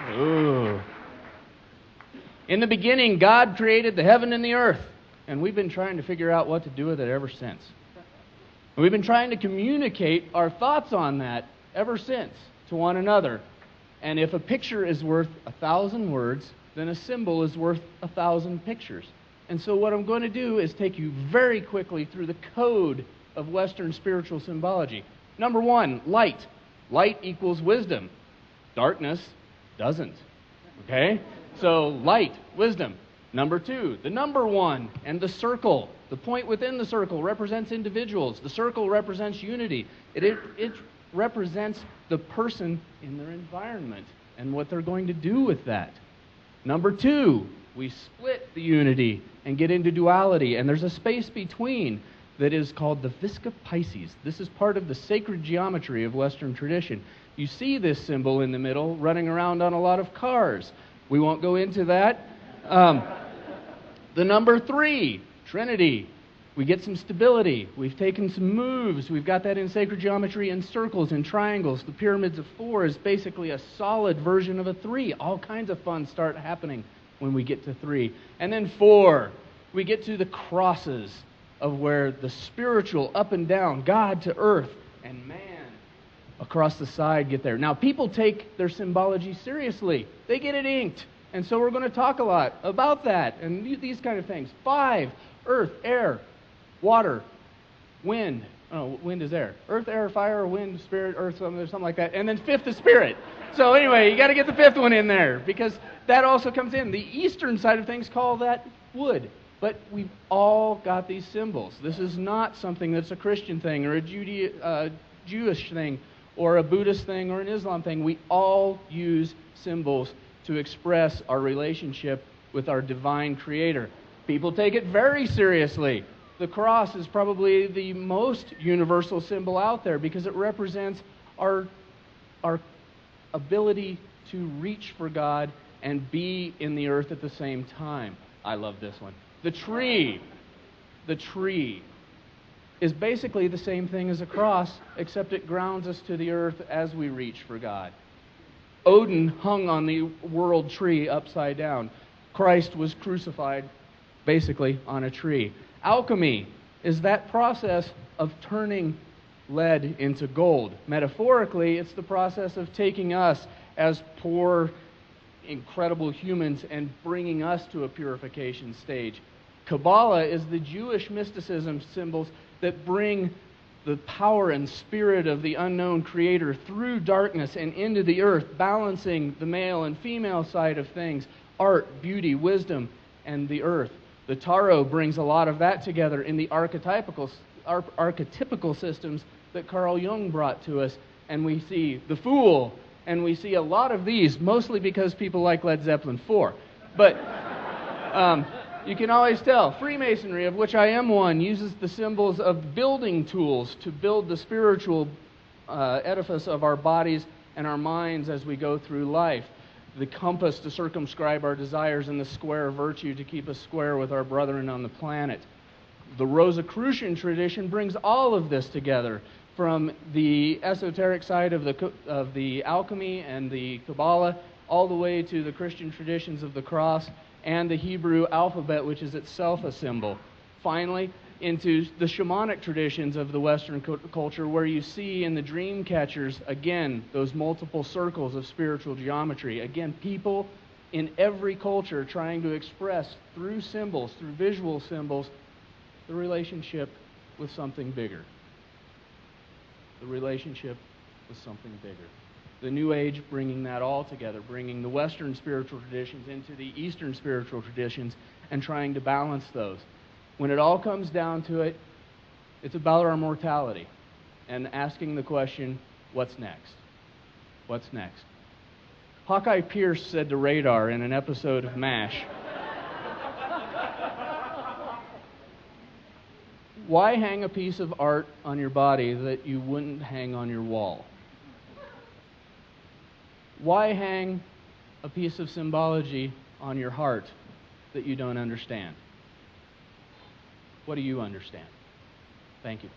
Ooh. In the beginning, God created the heaven and the earth, and we've been trying to figure out what to do with it ever since. And we've been trying to communicate our thoughts on that ever since to one another. And if a picture is worth 1,000 words, then a symbol is worth 1,000 pictures. And so what I'm going to do is take you very quickly through the code of Western spiritual symbology. Number one, light. Light equals wisdom. Darkness doesn't. Okay? So light, wisdom. Number two, the number one and the circle. The point within the circle represents individuals. The circle represents unity. It represents the person in their environment and what they're going to do with that. Number two, we split the unity and get into duality, and there's a space between that is called the Visca Pisces. This is part of the sacred geometry of Western tradition. You see this symbol in the middle running around on a lot of cars. We won't go into that. The number three, Trinity. We get some stability. We've taken some moves. We've got that in sacred geometry in circles and triangles. The pyramids of four is basically a solid version of a three. All kinds of fun start happening when we get to three. And then four, we get to the crosses of where the spiritual up and down, God to earth, and man across the side get there. Now, people take their symbology seriously. They get it inked. And so we're going to talk a lot about that and these kind of things. 5, earth, air, water, wind. Oh, wind is air. Earth, air, fire, wind, spirit, earth, something like that. And then 5th is spirit. So anyway, you got to get the 5th one in there because that also comes in. The eastern side of things call that wood. But we've all got these symbols. This is not something that's a Christian thing or a Jewish thing or a Buddhist thing or an Islam thing. We all use symbols to express our relationship with our divine creator. People take it very seriously. The cross is probably the most universal symbol out there because it represents our ability to reach for God and be in the earth at the same time. I love this one. The tree is basically the same thing as a cross, except it grounds us to the earth as we reach for God. Odin hung on the world tree upside down. Christ was crucified basically on a tree. Alchemy is that process of turning lead into gold. Metaphorically, it's the process of taking us as poor, incredible humans and bringing us to a purification stage. Kabbala is the Jewish mysticism symbols that bring the power and spirit of the unknown creator through darkness and into the earth, balancing the male and female side of things, art, beauty, wisdom, and the earth. The Tarot brings a lot of that together in the archetypical systems that Carl Jung brought to us, and we see the Fool, and we see a lot of these, mostly because people like Led Zeppelin 4. But you can always tell. Freemasonry, of which I am one, uses the symbols of building tools to build the spiritual edifice of our bodies and our minds as we go through life. The compass to circumscribe our desires, and the square of virtue to keep us square with our brethren on the planet. The Rosicrucian tradition brings all of this together, from the esoteric side of the alchemy and the Kabbala, all the way to the Christian traditions of the cross and the Hebrew alphabet, which is itself a symbol. Finally, into the shamanic traditions of the Western culture, where you see in the dream catchers, again, those multiple circles of spiritual geometry. Again, people in every culture trying to express through symbols, through visual symbols, the relationship with something bigger. The relationship with something bigger. The New Age bringing that all together, bringing the Western spiritual traditions into the Eastern spiritual traditions and trying to balance those. When it all comes down to it, it's about our mortality and asking the question, what's next? What's next? Hawkeye Pierce said to Radar in an episode of MASH, why hang a piece of art on your body that you wouldn't hang on your wall? Why hang a piece of symbology on your heart that you don't understand? What do you understand? Thank you.